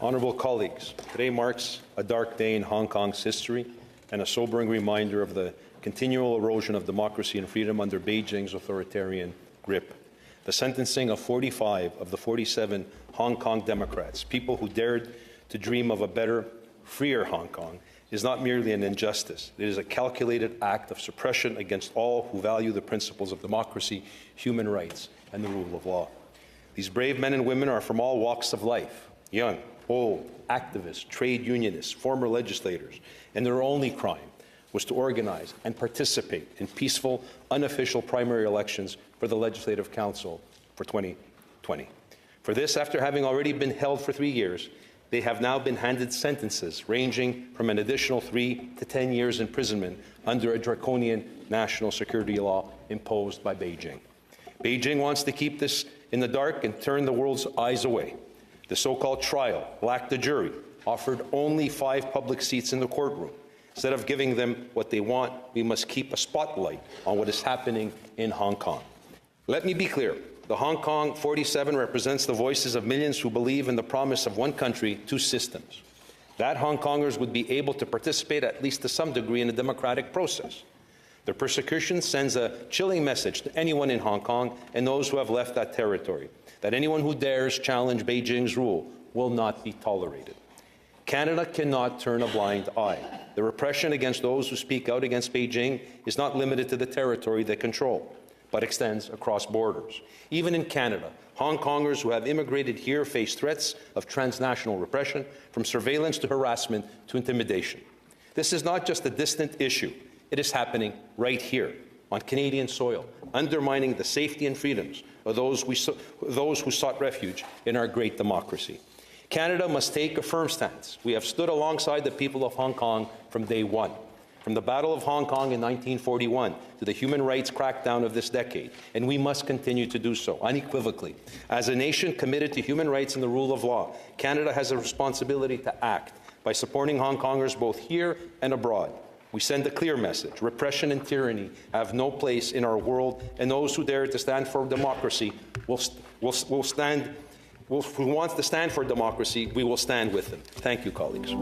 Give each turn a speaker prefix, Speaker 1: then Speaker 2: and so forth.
Speaker 1: Honourable colleagues, today marks a dark day in Hong Kong's history and a sobering reminder of the continual erosion of democracy and freedom under Beijing's authoritarian grip. The sentencing of 45 of the 47 Hong Kong Democrats, people who dared to dream of a better, freer Hong Kong, is not merely an injustice. It is a calculated act of suppression against all who value the principles of democracy, human rights, and the rule of law. These brave men and women are from all walks of life, young, old, activists, trade unionists, former legislators, and their only crime was to organize and participate in peaceful, unofficial primary elections for the Legislative Council for 2020. For this, after having already been held for 3 years, they have now been handed sentences ranging from an additional 3 to 10 years imprisonment under a draconian national security law imposed by Beijing. Beijing wants to keep this in the dark and turn the world's eyes away. The so-called trial lacked a jury, offered only 5 public seats in the courtroom. Instead of giving them what they want, we must keep a spotlight on what is happening in Hong Kong. Let me be clear. The Hong Kong 47 represents the voices of millions who believe in the promise of one country, 2 systems. That Hong Kongers would be able to participate at least to some degree in the democratic process. Their persecution sends a chilling message to anyone in Hong Kong and those who have left that territory, that anyone who dares challenge Beijing's rule will not be tolerated. Canada cannot turn a blind eye. The repression against those who speak out against Beijing is not limited to the territory they control, but extends across borders. Even in Canada, Hong Kongers who have immigrated here face threats of transnational repression, from surveillance to harassment to intimidation. This is not just a distant issue. It is happening right here on Canadian soil, undermining the safety and freedoms of those who sought refuge in our great democracy. Canada must take a firm stance. We have stood alongside the people of Hong Kong from day one. From the Battle of Hong Kong in 1941 to the human rights crackdown of this decade, and we must continue to do so unequivocally. As a nation committed to human rights and the rule of law, Canada has a responsibility to act by supporting Hong Kongers both here and abroad. We send a clear message. Repression and tyranny have no place in our world, and those who dare to stand for democracy who wants to stand for democracy, we will stand with them. Thank you, colleagues.